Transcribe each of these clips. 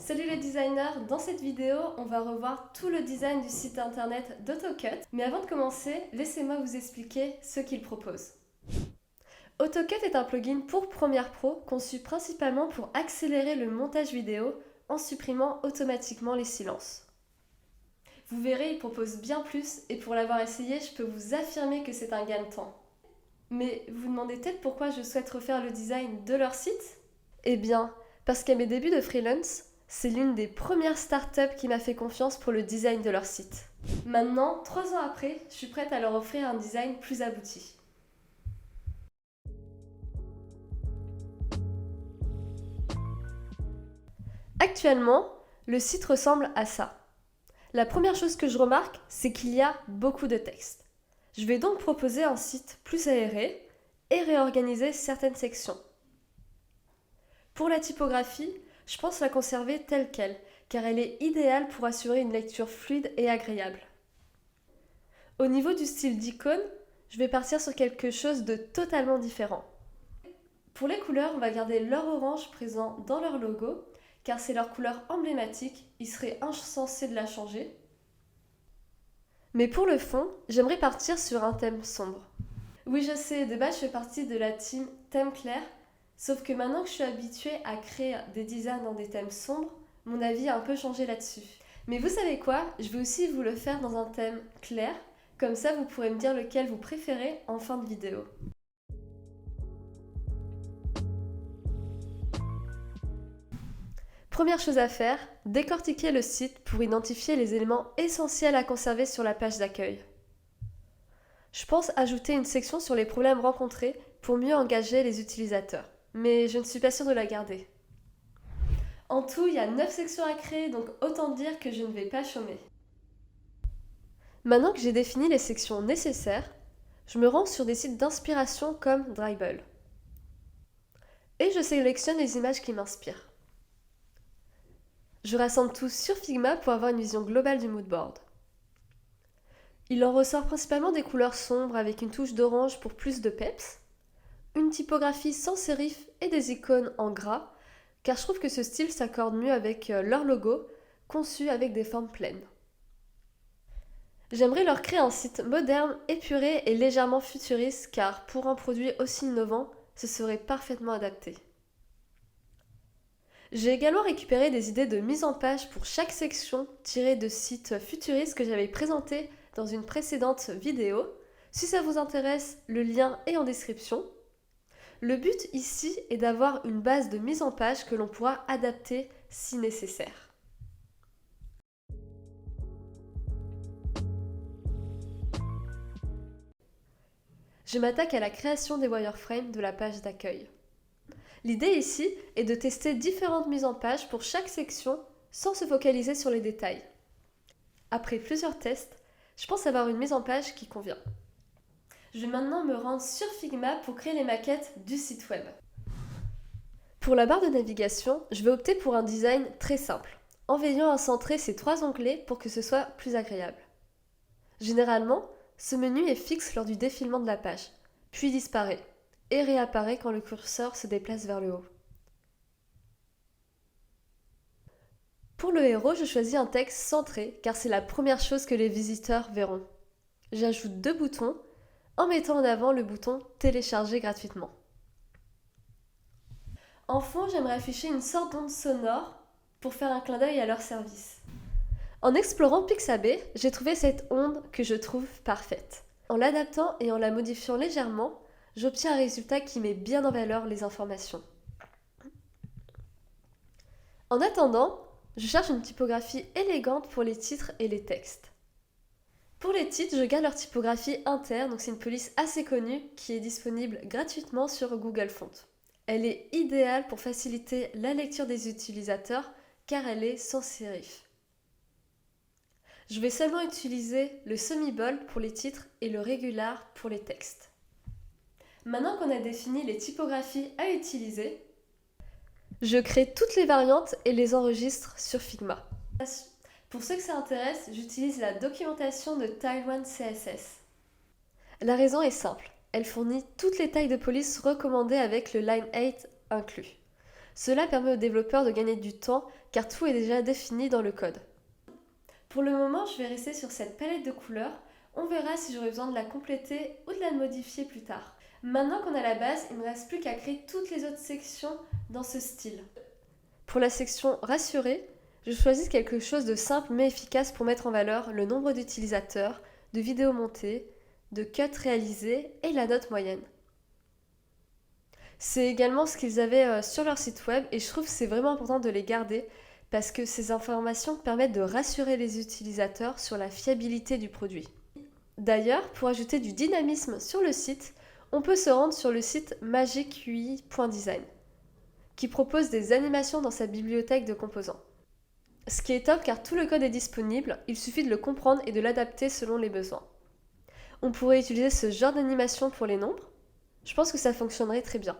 Salut les designers, dans cette vidéo, on va revoir tout le design du site internet d'AutoCut. Mais avant de commencer, laissez-moi vous expliquer ce qu'il propose. AutoCut est un plugin pour Premiere Pro conçu principalement pour accélérer le montage vidéo en supprimant automatiquement les silences. Vous verrez, il propose bien plus et pour l'avoir essayé, je peux vous affirmer que c'est un gain de temps. Mais vous vous demandez peut-être pourquoi je souhaite refaire le design de leur site ? Eh bien, parce qu'à mes débuts de freelance, c'est l'une des premières startups qui m'a fait confiance pour le design de leur site. Maintenant, 3 ans après, je suis prête à leur offrir un design plus abouti. Actuellement, le site ressemble à ça. La première chose que je remarque, c'est qu'il y a beaucoup de texte. Je vais donc proposer un site plus aéré et réorganiser certaines sections. Pour la typographie, je pense la conserver telle quelle, car elle est idéale pour assurer une lecture fluide et agréable. Au niveau du style d'icône, je vais partir sur quelque chose de totalement différent. Pour les couleurs, on va garder leur orange présent dans leur logo, car c'est leur couleur emblématique, il serait insensé de la changer. Mais pour le fond, j'aimerais partir sur un thème sombre. Oui, je sais, de base je fais partie de la team thème clair, sauf que maintenant que je suis habituée à créer des designs dans des thèmes sombres, mon avis a un peu changé là-dessus. Mais vous savez quoi? Je vais aussi vous le faire dans un thème clair, comme ça vous pourrez me dire lequel vous préférez en fin de vidéo. Première chose à faire, décortiquer le site pour identifier les éléments essentiels à conserver sur la page d'accueil. Je pense ajouter une section sur les problèmes rencontrés pour mieux engager les utilisateurs, mais je ne suis pas sûre de la garder. En tout, il y a 9 sections à créer, donc autant dire que je ne vais pas chômer. Maintenant que j'ai défini les sections nécessaires, je me rends sur des sites d'inspiration comme Dribbble. Et je sélectionne les images qui m'inspirent. Je rassemble tout sur Figma pour avoir une vision globale du moodboard. Il en ressort principalement des couleurs sombres avec une touche d'orange pour plus de peps, une typographie sans sérif et des icônes en gras, car je trouve que ce style s'accorde mieux avec leur logo, conçu avec des formes pleines. J'aimerais leur créer un site moderne, épuré et légèrement futuriste, car pour un produit aussi innovant, ce serait parfaitement adapté. J'ai également récupéré des idées de mise en page pour chaque section tirées de sites futuristes que j'avais présentés dans une précédente vidéo. Si ça vous intéresse, le lien est en description. Le but ici est d'avoir une base de mise en page que l'on pourra adapter si nécessaire. Je m'attaque à la création des wireframes de la page d'accueil. L'idée ici est de tester différentes mises en page pour chaque section sans se focaliser sur les détails. Après plusieurs tests, je pense avoir une mise en page qui convient. Je vais maintenant me rendre sur Figma pour créer les maquettes du site web. Pour la barre de navigation, je vais opter pour un design très simple, en veillant à centrer ces 3 onglets pour que ce soit plus agréable. Généralement, ce menu est fixe lors du défilement de la page, puis disparaît et réapparaît quand le curseur se déplace vers le haut. Pour le héros, je choisis un texte centré car c'est la première chose que les visiteurs verront. J'ajoute 2 boutons en mettant en avant le bouton télécharger gratuitement. En fond, j'aimerais afficher une sorte d'onde sonore pour faire un clin d'œil à leur service. En explorant Pixabay, j'ai trouvé cette onde que je trouve parfaite. En l'adaptant et en la modifiant légèrement, j'obtiens un résultat qui met bien en valeur les informations. En attendant, je cherche une typographie élégante pour les titres et les textes. Pour les titres, je garde leur typographie interne, donc c'est une police assez connue qui est disponible gratuitement sur Google Fonts. Elle est idéale pour faciliter la lecture des utilisateurs car elle est sans sérif. Je vais seulement utiliser le semi-bold pour les titres et le regular pour les textes. Maintenant qu'on a défini les typographies à utiliser, je crée toutes les variantes et les enregistre sur Figma. Pour ceux que ça intéresse, j'utilise la documentation de Taiwan CSS. La raison est simple, elle fournit toutes les tailles de police recommandées avec le Line 8 inclus. Cela permet aux développeurs de gagner du temps car tout est déjà défini dans le code. Pour le moment, je vais rester sur cette palette de couleurs. On verra si j'aurai besoin de la compléter ou de la modifier plus tard. Maintenant qu'on a la base, il ne me reste plus qu'à créer toutes les autres sections dans ce style. Pour la section rassurer, je choisis quelque chose de simple mais efficace pour mettre en valeur le nombre d'utilisateurs, de vidéos montées, de cuts réalisés et la note moyenne. C'est également ce qu'ils avaient sur leur site web et je trouve que c'est vraiment important de les garder parce que ces informations permettent de rassurer les utilisateurs sur la fiabilité du produit. D'ailleurs, pour ajouter du dynamisme sur le site, on peut se rendre sur le site magicui.design qui propose des animations dans sa bibliothèque de composants. Ce qui est top car tout le code est disponible, il suffit de le comprendre et de l'adapter selon les besoins. On pourrait utiliser ce genre d'animation pour les nombres. Je pense que ça fonctionnerait très bien.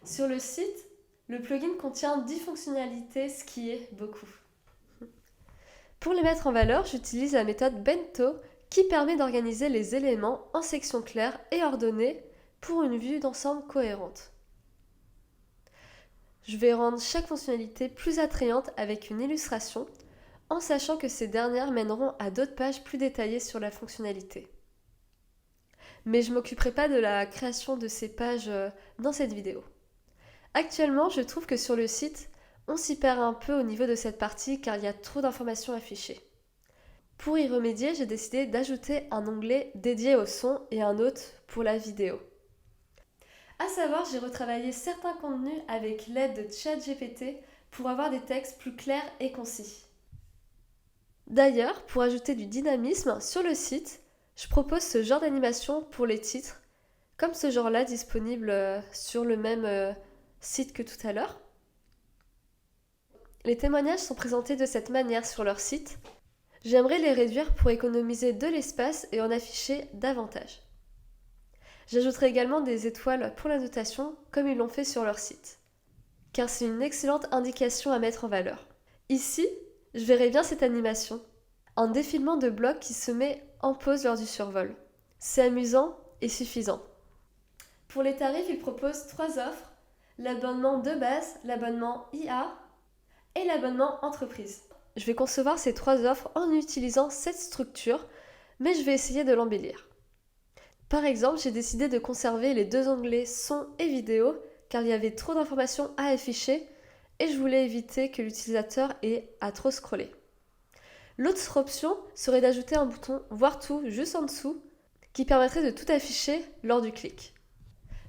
Sur le site, le plugin contient 10 fonctionnalités, ce qui est beaucoup. Pour les mettre en valeur, j'utilise la méthode Bento qui permet d'organiser les éléments en sections claires et ordonnées pour une vue d'ensemble cohérente. Je vais rendre chaque fonctionnalité plus attrayante avec une illustration, en sachant que ces dernières mèneront à d'autres pages plus détaillées sur la fonctionnalité. Mais je ne m'occuperai pas de la création de ces pages dans cette vidéo. Actuellement, je trouve que sur le site, on s'y perd un peu au niveau de cette partie car il y a trop d'informations affichées. Pour y remédier, j'ai décidé d'ajouter un onglet dédié au son et un autre pour la vidéo. À savoir, j'ai retravaillé certains contenus avec l'aide de ChatGPT pour avoir des textes plus clairs et concis. D'ailleurs, pour ajouter du dynamisme sur le site, je propose ce genre d'animation pour les titres, comme ce genre-là disponible sur le même site que tout à l'heure. Les témoignages sont présentés de cette manière sur leur site. J'aimerais les réduire pour économiser de l'espace et en afficher davantage. J'ajouterai également des étoiles pour la notation, comme ils l'ont fait sur leur site, car c'est une excellente indication à mettre en valeur. Ici, je verrai bien cette animation, un défilement de blocs qui se met en pause lors du survol. C'est amusant et suffisant. Pour les tarifs, ils proposent 3 offres, l'abonnement de base, l'abonnement IA et l'abonnement entreprise. Je vais concevoir ces 3 offres en utilisant cette structure, mais je vais essayer de l'embellir. Par exemple, j'ai décidé de conserver les 2 onglets son et vidéo car il y avait trop d'informations à afficher et je voulais éviter que l'utilisateur ait à trop scroller. L'autre option serait d'ajouter un bouton voir tout juste en dessous qui permettrait de tout afficher lors du clic.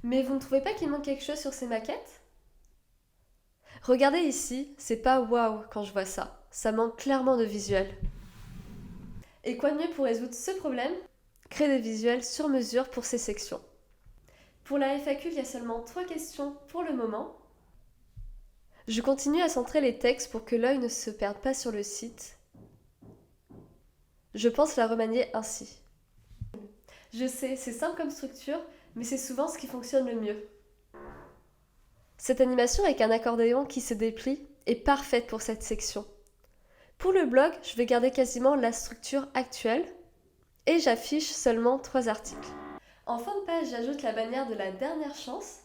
Mais vous ne trouvez pas qu'il manque quelque chose sur ces maquettes ? Regardez ici, c'est pas waouh quand je vois ça. Ça manque clairement de visuel. Et quoi de mieux pour résoudre ce problème ? Créer des visuels sur mesure pour ces sections. Pour la FAQ, il y a seulement 3 questions pour le moment. Je continue à centrer les textes pour que l'œil ne se perde pas sur le site. Je pense la remanier ainsi. Je sais, c'est simple comme structure, mais c'est souvent ce qui fonctionne le mieux. Cette animation avec un accordéon qui se déplie est parfaite pour cette section. Pour le blog, je vais garder quasiment la structure actuelle et j'affiche seulement 3 articles. En fin de page, j'ajoute la bannière de la dernière chance.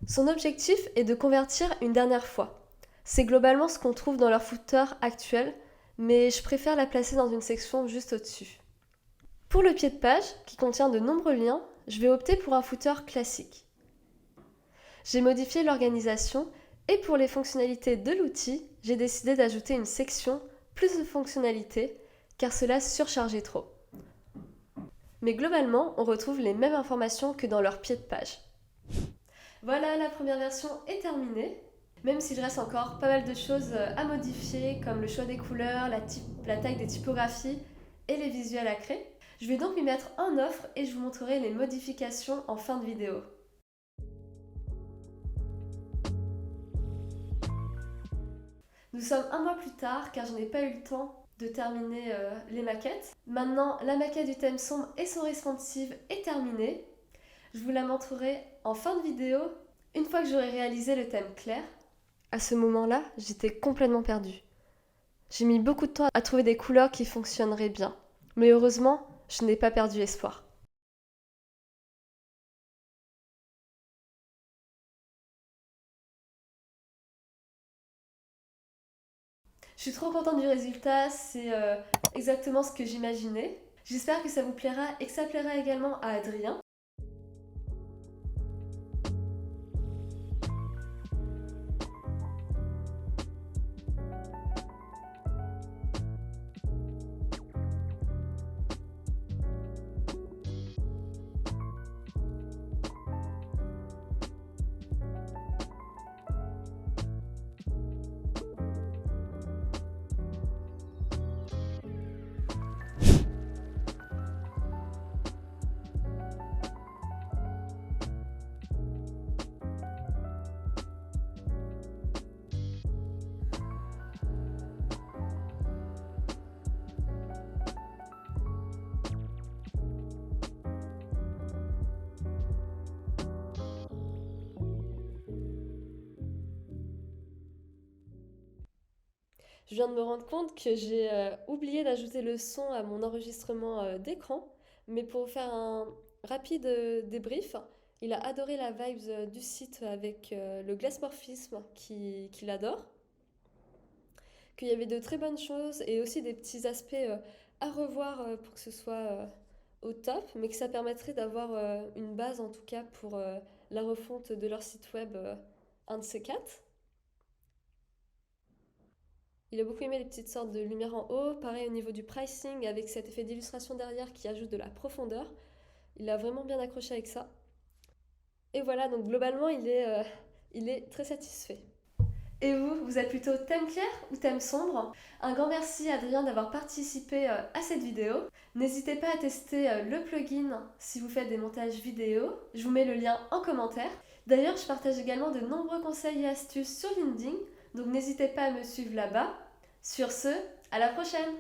Son objectif est de convertir une dernière fois. C'est globalement ce qu'on trouve dans leur footer actuel, mais je préfère la placer dans une section juste au-dessus. Pour le pied de page, qui contient de nombreux liens, je vais opter pour un footer classique. J'ai modifié l'organisation et pour les fonctionnalités de l'outil, j'ai décidé d'ajouter une section plus de fonctionnalités car cela surchargeait trop. Mais globalement, on retrouve les mêmes informations que dans leur pied de page. Voilà, la première version est terminée. Même s'il reste encore pas mal de choses à modifier, comme le choix des couleurs, la taille des typographies et les visuels à créer. Je vais donc m'y mettre en offre et je vous montrerai les modifications en fin de vidéo. Nous sommes un mois plus tard car je n'ai pas eu le temps de terminer les maquettes. Maintenant, la maquette du thème sombre et son responsive est terminée. Je vous la montrerai en fin de vidéo, une fois que j'aurai réalisé le thème clair. À ce moment-là, j'étais complètement perdue. J'ai mis beaucoup de temps à trouver des couleurs qui fonctionneraient bien. Mais heureusement, je n'ai pas perdu espoir. Je suis trop contente du résultat, c'est exactement ce que j'imaginais. J'espère que ça vous plaira et que ça plaira également à Adrien. Je viens de me rendre compte que j'ai oublié d'ajouter le son à mon enregistrement d'écran, mais pour vous faire un rapide débrief, il a adoré la vibe du site avec le glassmorphisme qu'il adore, qu'il y avait de très bonnes choses et aussi des petits aspects à revoir pour que ce soit au top, mais que ça permettrait d'avoir une base en tout cas pour la refonte de leur site web, un de ces quatre. Il a beaucoup aimé les petites sortes de lumière en haut, pareil au niveau du pricing avec cet effet d'illustration derrière qui ajoute de la profondeur. Il a vraiment bien accroché avec ça. Et voilà, donc globalement il est très satisfait. Et vous, vous êtes plutôt thème clair ou thème sombre? Un grand merci à Adrien d'avoir participé à cette vidéo. N'hésitez pas à tester le plugin si vous faites des montages vidéo. Je vous mets le lien en commentaire. D'ailleurs, je partage également de nombreux conseils et astuces sur LinkedIn, donc n'hésitez pas à me suivre là-bas. Sur ce, à la prochaine!